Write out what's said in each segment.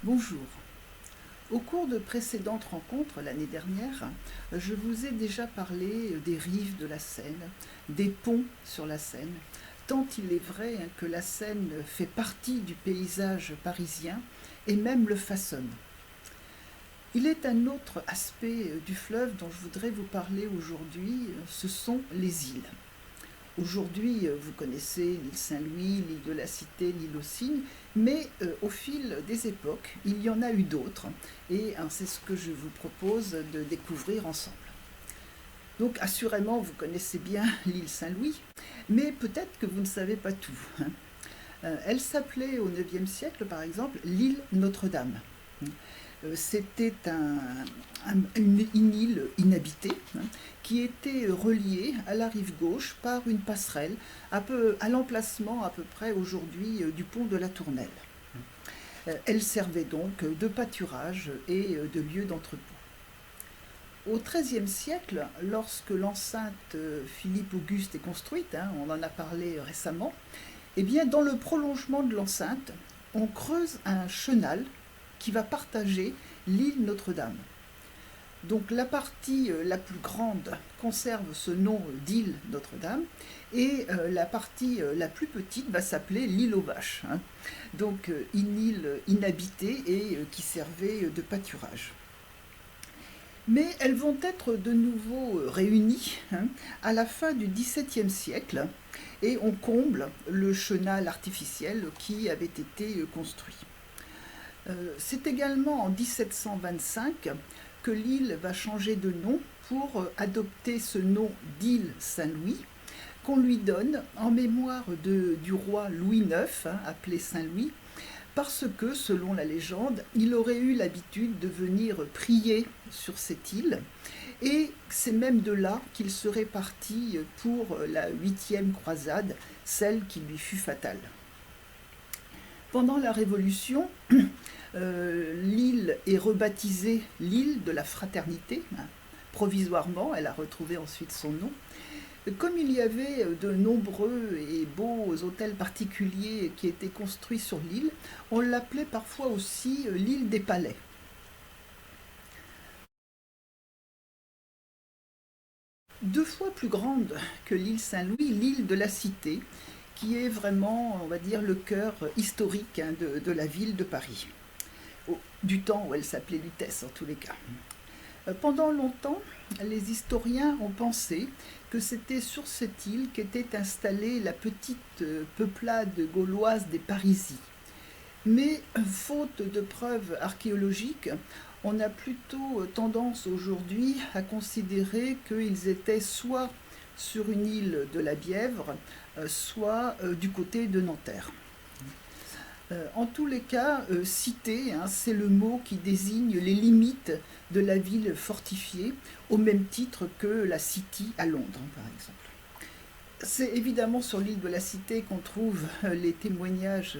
Bonjour. Au cours de précédentes rencontres l'année dernière, je vous ai déjà parlé des rives de la Seine, des ponts sur la Seine, tant il est vrai que la Seine fait partie du paysage parisien et même le façonne. Il est un autre aspect du fleuve dont je voudrais vous parler aujourd'hui, ce sont les îles. Aujourd'hui, vous connaissez l'île Saint-Louis, l'île de la Cité, l'île aux Cygnes, mais au fil des époques, il y en a eu d'autres, et c'est ce que je vous propose de découvrir ensemble. Donc assurément, vous connaissez bien l'île Saint-Louis, mais peut-être que vous ne savez pas tout. Elle s'appelait au IXe siècle, par exemple, l'île Notre-Dame. C'était une île inhabitée qui était reliée à la rive gauche par une passerelle à l'emplacement à peu près aujourd'hui du pont de la Tournelle. Elle servait donc de pâturage et de lieu d'entrepôt. Au XIIIe siècle, lorsque l'enceinte Philippe-Auguste est construite, on en a parlé récemment, eh bien, dans le prolongement de l'enceinte, on creuse un chenal qui va partager l'île Notre-Dame. Donc la partie la plus grande conserve ce nom d'île Notre-Dame et la partie la plus petite va s'appeler l'île aux Vaches. Donc une île inhabitée et qui servait de pâturage. Mais elles vont être de nouveau réunies à la fin du XVIIe siècle et on comble le chenal artificiel qui avait été construit. C'est également en 1725 que l'île va changer de nom pour adopter ce nom d'île Saint-Louis qu'on lui donne en mémoire du roi Louis IX, appelé Saint-Louis, parce que, selon la légende, il aurait eu l'habitude de venir prier sur cette île, et c'est même de là qu'il serait parti pour la 8e croisade, celle qui lui fut fatale. Pendant la Révolution, l'île est rebaptisée l'île de la Fraternité. Provisoirement, elle a retrouvé ensuite son nom. Comme il y avait de nombreux et beaux hôtels particuliers qui étaient construits sur l'île, on l'appelait parfois aussi l'île des Palais. Deux fois plus grande que l'île Saint-Louis, l'île de la Cité, qui est vraiment, on va dire, le cœur historique de la ville de Paris, du temps où elle s'appelait Lutèce en tous les cas. Pendant longtemps, les historiens ont pensé que c'était sur cette île qu'était installée la petite peuplade gauloise des Parisis. Mais faute de preuves archéologiques, on a plutôt tendance aujourd'hui à considérer qu'ils étaient soit sur une île de la Bièvre, soit du côté de Nanterre. En tous les cas, cité, c'est le mot qui désigne les limites de la ville fortifiée, au même titre que la City à Londres, par exemple. C'est évidemment sur l'île de la Cité qu'on trouve les témoignages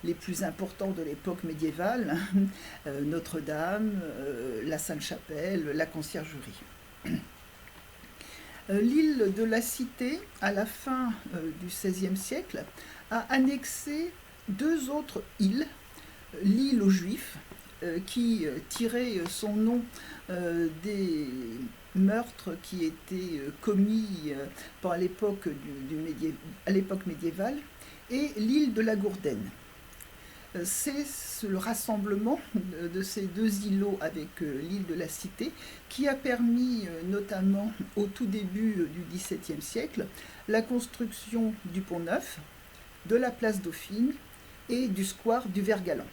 les plus importants de l'époque médiévale, Notre-Dame, la Sainte-Chapelle, la Conciergerie. L'île de la Cité, à la fin du XVIe siècle, a annexé deux autres îles, l'île aux Juifs, qui tirait son nom des meurtres qui étaient commis à l'époque médiévale, et l'île de la Gourdenne. C'est le rassemblement de ces deux îlots avec l'île de la Cité qui a permis, notamment au tout début du XVIIe siècle, la construction du Pont Neuf, de la place Dauphine et du square du Vert-Galant.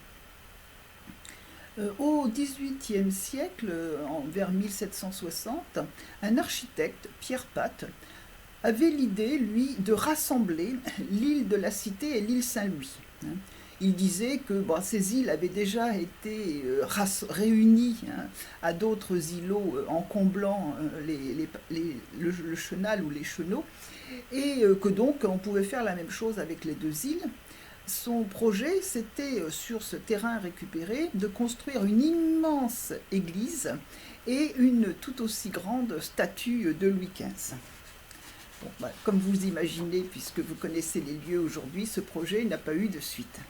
Au XVIIIe siècle, vers 1760, un architecte, Pierre Patte, avait l'idée, lui, de rassembler l'île de la Cité et l'île Saint-Louis. Il disait que ces îles avaient déjà été réunies à d'autres îlots en comblant le chenal ou les chenaux, et que donc on pouvait faire la même chose avec les deux îles. Son projet, c'était, sur ce terrain récupéré, de construire une immense église et une tout aussi grande statue de Louis XV. Bon, comme vous imaginez, puisque vous connaissez les lieux aujourd'hui, ce projet n'a pas eu de suite.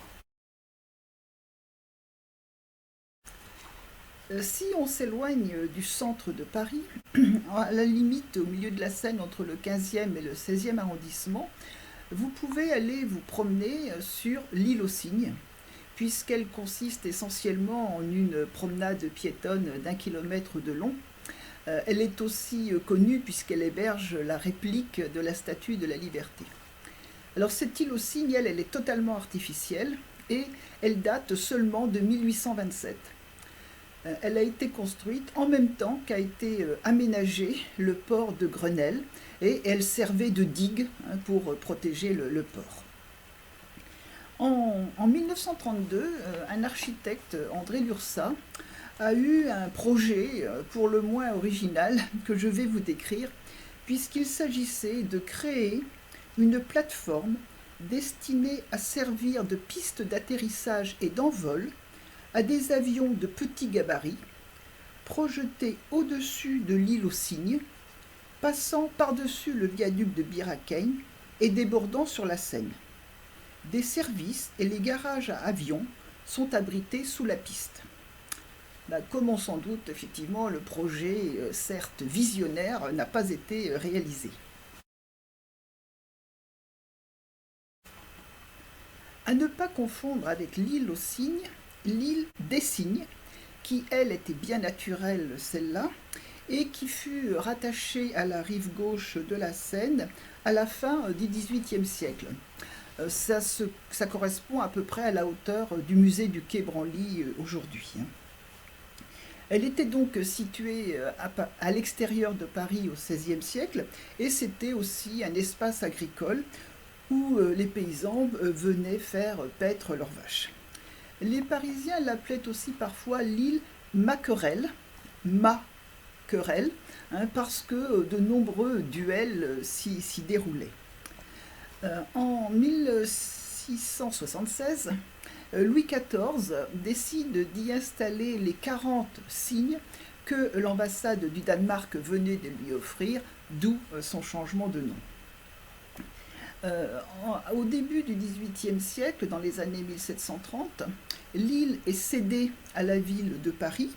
Si on s'éloigne du centre de Paris, à la limite au milieu de la Seine entre le 15e et le 16e arrondissement, vous pouvez aller vous promener sur l'île aux Cygnes, puisqu'elle consiste essentiellement en une promenade piétonne d'1 kilomètre de long. Elle est aussi connue puisqu'elle héberge la réplique de la Statue de la Liberté. Alors cette île aux Cygnes, elle est totalement artificielle et elle date seulement de 1827. Elle a été construite en même temps qu'a été aménagé le port de Grenelle et elle servait de digue pour protéger le port. En 1932, un architecte, André Lursa, a eu un projet pour le moins original que je vais vous décrire, puisqu'il s'agissait de créer une plateforme destinée à servir de piste d'atterrissage et d'envol à des avions de petit gabarit, projetés au-dessus de l'île aux Cygnes, passant par-dessus le viaduc de Bir Hakeim et débordant sur la Seine. Des services et les garages à avions sont abrités sous la piste. Comme on s'en doute, effectivement, le projet, certes visionnaire, n'a pas été réalisé. À ne pas confondre avec l'île aux Cygnes, l'île des Cygnes, qui elle était bien naturelle celle-là, et qui fut rattachée à la rive gauche de la Seine à la fin du XVIIIe siècle. Ça correspond à peu près à la hauteur du musée du Quai Branly aujourd'hui. Elle était donc située à l'extérieur de Paris au XVIe siècle et c'était aussi un espace agricole où les paysans venaient faire paître leurs vaches. Les Parisiens l'appelaient aussi parfois l'île Maquerelle, parce que de nombreux duels s'y déroulaient. En 1676, Louis XIV décide d'y installer les 40 cygnes que l'ambassade du Danemark venait de lui offrir, d'où son changement de nom. Au début du XVIIIe siècle, dans les années 1730, l'île est cédée à la ville de Paris,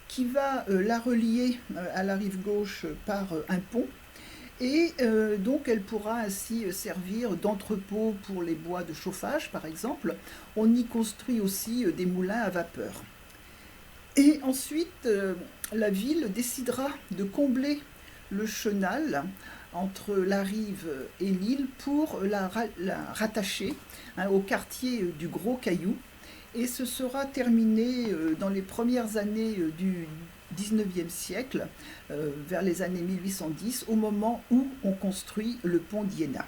qui va la relier à la rive gauche par un pont, et donc elle pourra ainsi servir d'entrepôt pour les bois de chauffage, par exemple. On y construit aussi des moulins à vapeur. Et ensuite, la ville décidera de combler le chenal entre la rive et l'île pour la rattacher au quartier du Gros Caillou. Et ce sera terminé dans les premières années du XIXe siècle, vers les années 1810, au moment où on construit le pont d'Iéna.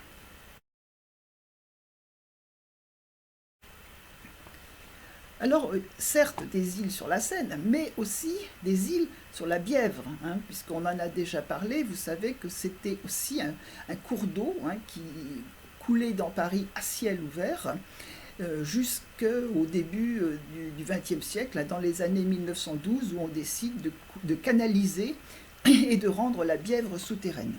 Alors, certes, des îles sur la Seine, mais aussi des îles sur la Bièvre, puisqu'on en a déjà parlé. Vous savez que c'était aussi un cours d'eau qui coulait dans Paris à ciel ouvert jusqu'au début du XXe siècle, dans les années 1912, où on décide de canaliser et de rendre la Bièvre souterraine.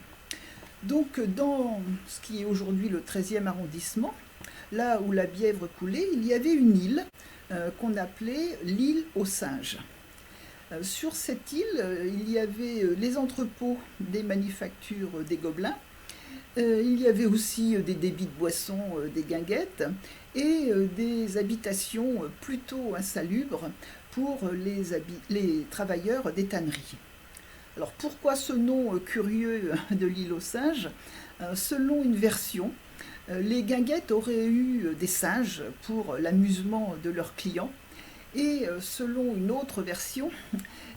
Donc, dans ce qui est aujourd'hui le 13e arrondissement, là où la Bièvre coulait, il y avait une île qu'on appelait l'île aux Singes. Sur cette île, il y avait les entrepôts des manufactures des Gobelins, il y avait aussi des débits de boissons des Guinguettes et des habitations plutôt insalubres pour les travailleurs des tanneries. Alors pourquoi ce nom curieux de l'île aux Singes? Selon une version, les Guinguettes auraient eu des singes pour l'amusement de leurs clients. Et selon une autre version,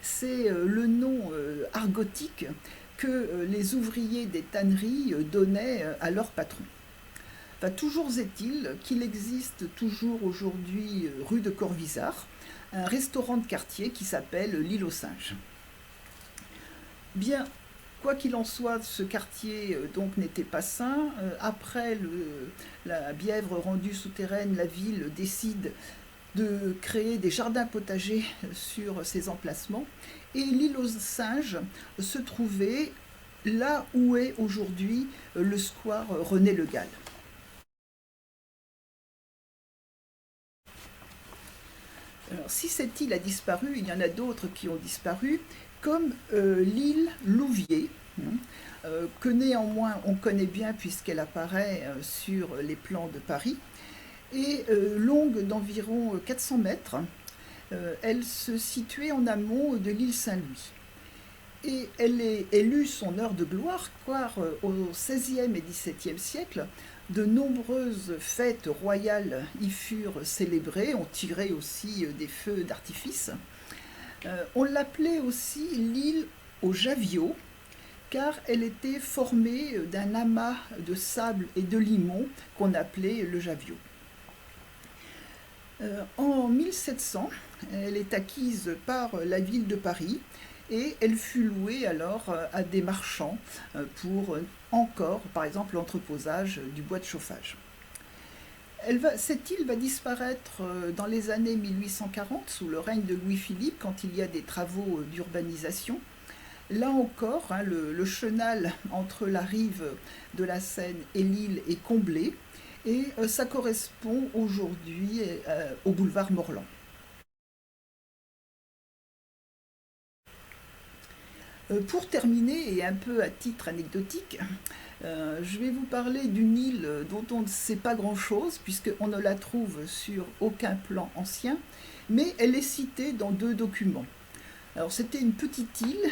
c'est le nom argotique que les ouvriers des tanneries donnaient à leur patron. Enfin, toujours est-il qu'il existe toujours aujourd'hui, rue de Corvisart, un restaurant de quartier qui s'appelle l'île aux Singes. Bien, quoi qu'il en soit, ce quartier donc n'était pas sain. Après la Bièvre rendue souterraine, la ville décide de créer des jardins potagers sur ces emplacements. Et l'île aux Singes se trouvait là où est aujourd'hui le square René Le Gall. Alors, si cette île a disparu, il y en a d'autres qui ont disparu, comme l'île Louviers, hein, que néanmoins on connaît bien puisqu'elle apparaît sur les plans de Paris, et longue d'environ 400 mètres. Elle se situait en amont de l'île Saint-Louis. Et elle eut son heure de gloire, car au XVIe et XVIIe siècle, de nombreuses fêtes royales y furent célébrées. On tirait aussi des feux d'artifice. On l'appelait aussi l'île aux Javiots, car elle était formée d'un amas de sable et de limon qu'on appelait le Javio. En 1700, elle est acquise par la ville de Paris et elle fut louée alors à des marchands pour encore, par exemple, l'entreposage du bois de chauffage. Cette île va disparaître dans les années 1840 sous le règne de Louis-Philippe quand il y a des travaux d'urbanisation. Là encore, hein, le chenal entre la rive de la Seine et l'île est comblé et ça correspond aujourd'hui au boulevard Morland. Pour terminer, et un peu à titre anecdotique, je vais vous parler d'une île dont on ne sait pas grand-chose, puisqu'on ne la trouve sur aucun plan ancien, mais elle est citée dans deux documents. Alors c'était une petite île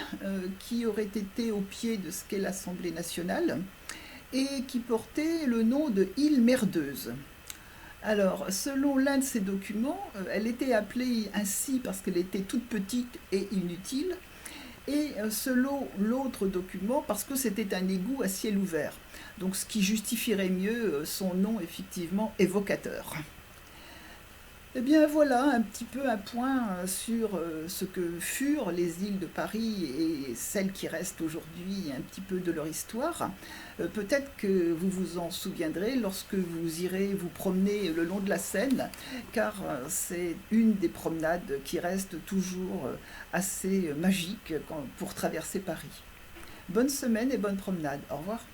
qui aurait été au pied de ce qu'est l'Assemblée nationale et qui portait le nom de île Merdeuse. Alors, selon l'un de ces documents, elle était appelée ainsi parce qu'elle était toute petite et inutile, et selon l'autre document, parce que c'était un égout à ciel ouvert. Donc ce qui justifierait mieux son nom effectivement évocateur. Eh bien voilà un petit peu un point sur ce que furent les îles de Paris et celles qui restent aujourd'hui, un petit peu de leur histoire. Peut-être que vous vous en souviendrez lorsque vous irez vous promener le long de la Seine, car c'est une des promenades qui reste toujours assez magique pour traverser Paris. Bonne semaine et bonne promenade. Au revoir.